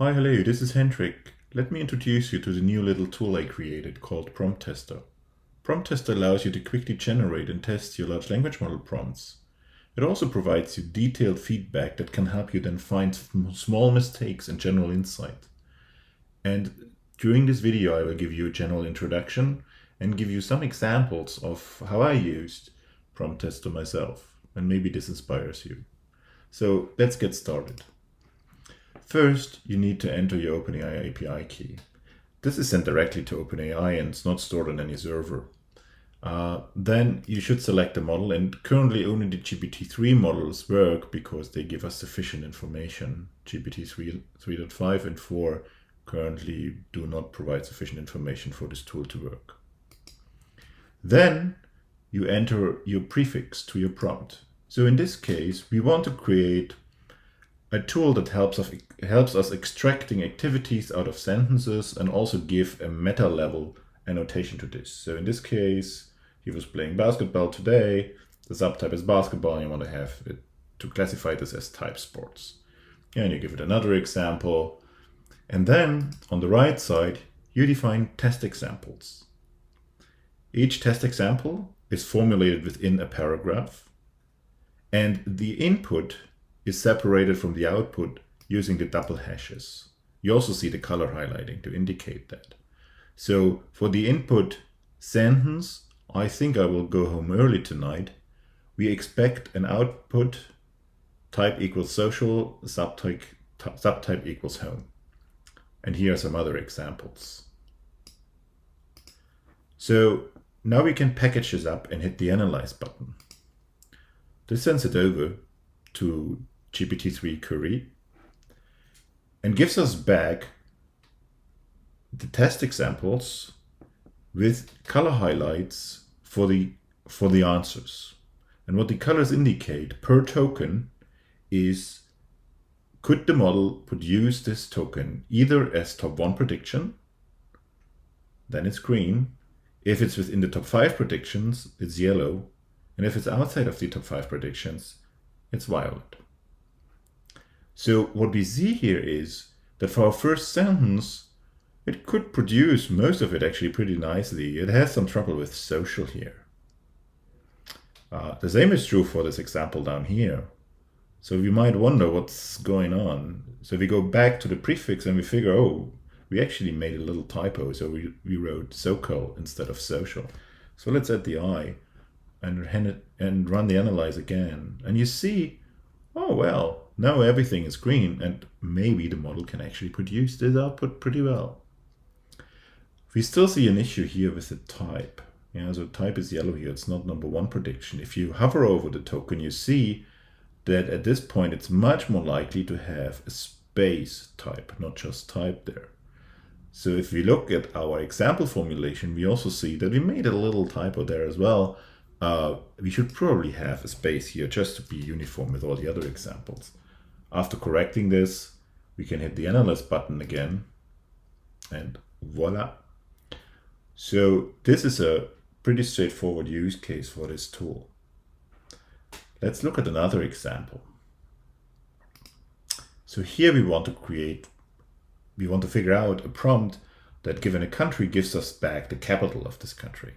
Hi, hello, this is Hendrik. Let me introduce you to the new little tool I created called Prompt Tester. Prompt Tester allows you to quickly generate and test your large language model prompts. It also provides you detailed feedback that can help you then find small mistakes and general insight. And during this video, I will give you a general introduction and give you some examples of how I used Prompt Tester myself. And maybe this inspires you. So let's get started. First, you need to enter your OpenAI API key. This is sent directly to OpenAI and it's not stored on any server. Then you should select the model, and currently only the GPT-3 models work because they give us sufficient information. GPT 3.5 and 4 currently do not provide sufficient information for this tool to work. Then you enter your prefix to your prompt. So in this case, we want to create a tool that helps us extracting activities out of sentences and also give a meta level annotation to this. So in this case, he was playing basketball today. The subtype is basketball, and you want to have it to classify this as type sports. And you give it another example. And then on the right side, you define test examples. Each test example is formulated within a paragraph, and the input is separated from the output using the double hashes. You also see the color highlighting to indicate that. So for the input sentence, I think I will go home early tonight, we expect an output type equals social, subtype equals home. And here are some other examples. So now we can package this up and hit the Analyze button. This sends it over to GPT-3 query and gives us back the test examples with color highlights for the answers. And what the colors indicate per token is, could the model produce this token either as top 1 prediction, then it's green. If it's within the top 5 predictions, it's yellow. And if it's outside of the top 5 predictions, it's violet. So what we see here is that for our first sentence, it could produce most of it actually pretty nicely. It has some trouble with social here. The same is true for this example down here. So you might wonder what's going on. So we go back to the prefix and we figure, oh, we actually made a little typo. So we wrote so-called instead of social. So let's add the I and run the analyze again. And you see, oh, well, now everything is green, and maybe the model can actually produce this output pretty well. We still see an issue here with the type. So type is yellow here, it's not number 1 prediction. If you hover over the token, you see that at this point it's much more likely to have a space type, not just type there. So if we look at our example formulation, we also see that we made a little typo there as well. We should probably have a space here just to be uniform with all the other examples. After correcting this, we can hit the Analyze button again, and voila. So this is a pretty straightforward use case for this tool. Let's look at another example. So here we want to figure out a prompt that, given a country, gives us back the capital of this country.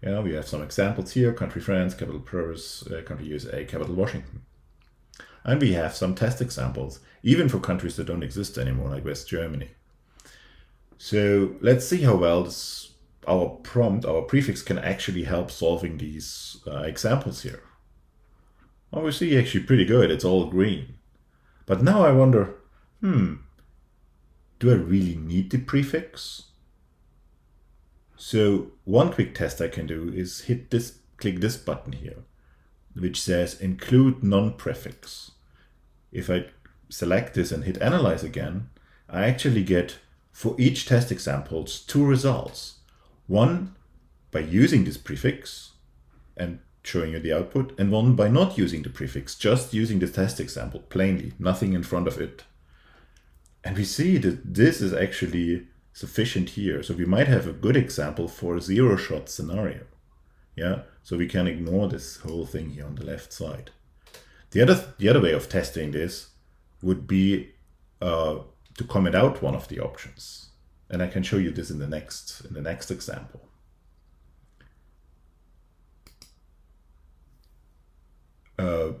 We have some examples here: country France, capital Paris, country USA, capital Washington. And we have some test examples, even for countries that don't exist anymore, like West Germany. So let's see how well our prefix can actually help solving these examples here. Obviously, actually pretty good, it's all green. But now I wonder, do I really need the prefix? So one quick test I can do is click this button here, which says include non-prefix. If I select this and hit Analyze again, I actually get, for each test examples, 2 results. One by using this prefix and showing you the output, and one by not using the prefix, just using the test example plainly, nothing in front of it. And we see that this is actually sufficient here. So we might have a good example for a 0-shot scenario. So we can ignore this whole thing here on the left side. The other way of testing this would be comment out one of the options. And I can show you this in the next example.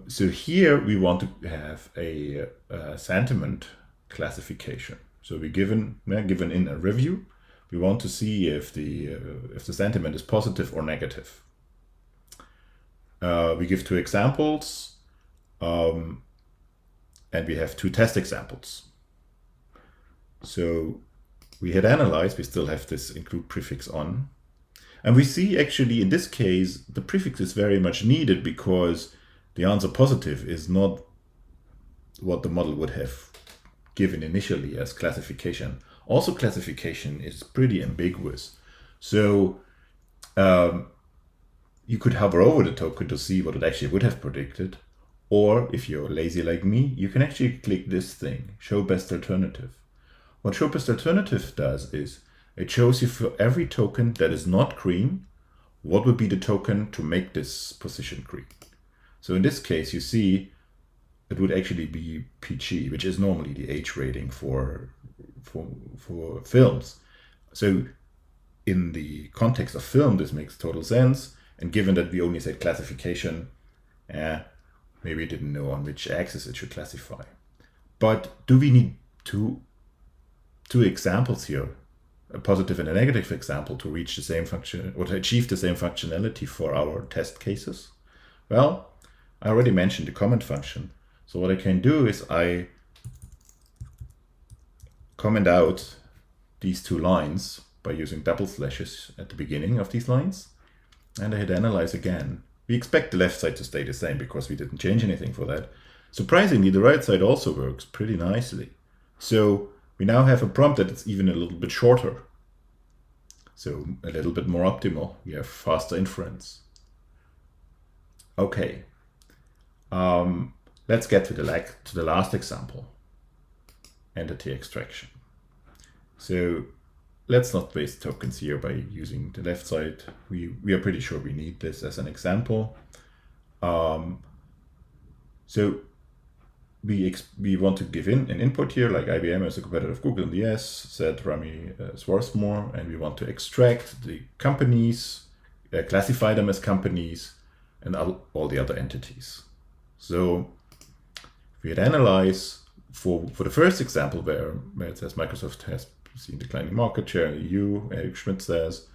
So here we want to have a sentiment classification. So we're given in a review. We want to see if the sentiment is positive or negative. We give 2 examples, and we have 2 test examples. So we hit analyze. We still have this include prefix on, and we see actually in this case the prefix is very much needed because the answer positive is not what the model would have given initially as classification. Also, classification is pretty ambiguous. So you could hover over the token to see what it actually would have predicted. Or if you're lazy like me, you can actually click this thing, show best alternative. What show best alternative does is it shows you for every token that is not green, what would be the token to make this position green. So in this case, you see it would actually be PG, which is normally the age rating for films. So in the context of film, this makes total sense. And given that we only said classification, maybe it didn't know on which axis it should classify. But do we need two examples here, a positive and a negative example, to reach the same function or to achieve the same functionality for our test cases? Well, I already mentioned the comment function. So what I can do is I comment out these 2 lines by using double slashes at the beginning of these lines. And I hit analyze again. We expect the left side to stay the same because we didn't change anything for that. Surprisingly, the right side also works pretty nicely. So we now have a prompt that is even a little bit shorter. So a little bit more optimal. We have faster inference. Okay. Let's get to the last example, entity extraction. So let's not waste tokens here by using the left side. We are pretty sure we need this as an example. So we want to give in an input here, like IBM as a competitor of Google in the US, said Rami Swarthmore, and we want to extract the companies, classify them as companies, and all the other entities. So we had analyze for the first example where it says Microsoft has seen declining market share in the EU, Eric Schmidt says,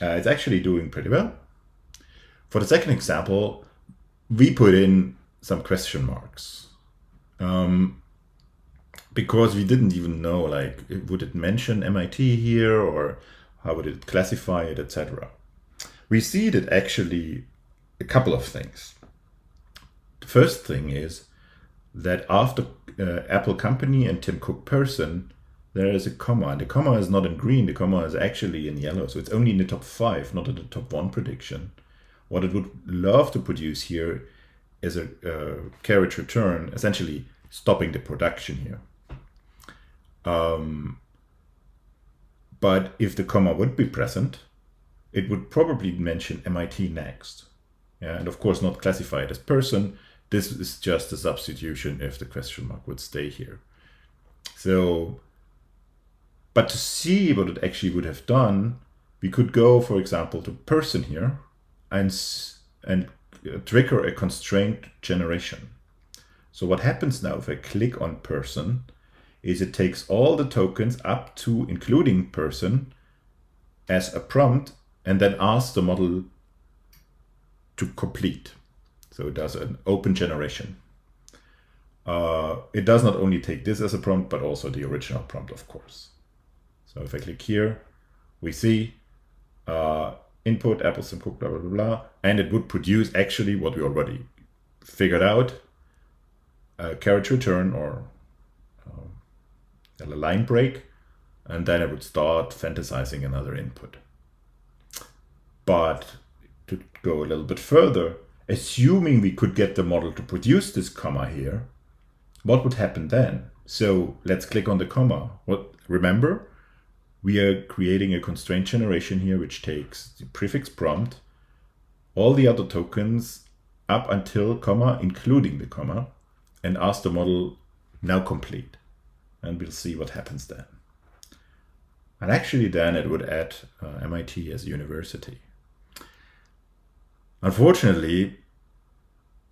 it's actually doing pretty well. For the second example, we put in some question marks because we didn't even know, like, would it mention MIT here or how would it classify it, etc. We see that actually a couple of things. The first thing is that after Apple company and Tim Cook person, there is a comma, and the comma is not in green, the comma is actually in yellow. So it's only in the top 5, not in the top 1 prediction. What it would love to produce here is a carriage return, essentially stopping the production here. But if the comma would be present, it would probably mention MIT next. Yeah, and of course not classify it as person. This is just a substitution if the question mark would stay here. So, but to see what it actually would have done, we could go, for example, to person here and trigger a constraint generation. So what happens now if I click on person is it takes all the tokens up to including person as a prompt and then asks the model to complete. So it does an open generation. It does not only take this as a prompt, but also the original prompt, of course. So if I click here, we see input, Apples and Cook, blah, blah, blah, blah, and it would produce actually what we already figured out, a carriage return or a line break, and then it would start fantasizing another input. But to go a little bit further, assuming we could get the model to produce this comma here, what would happen then? So let's click on the comma. Remember, we are creating a constraint generation here, which takes the prefix prompt, all the other tokens up until comma, including the comma, and asks the model now complete. and we'll see what happens then. And actually then it would add MIT as a university. Unfortunately,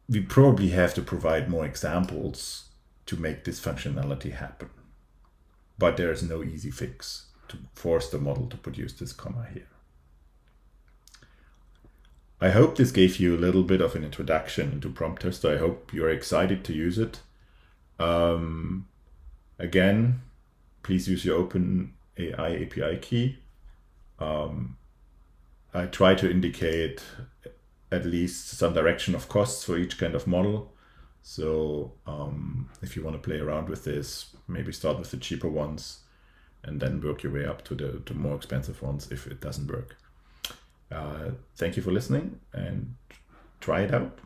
we probably have to provide more examples to make this functionality happen. But there is no easy fix to force the model to produce this comma here. I hope this gave you a little bit of an introduction into promptest. I hope you're excited to use it. Again, please use your OpenAI API key. I try to indicate at least some direction of costs for each kind of model. So if you want to play around with this, maybe start with the cheaper ones and then work your way up to the more expensive ones if it doesn't work. Thank you for listening and try it out.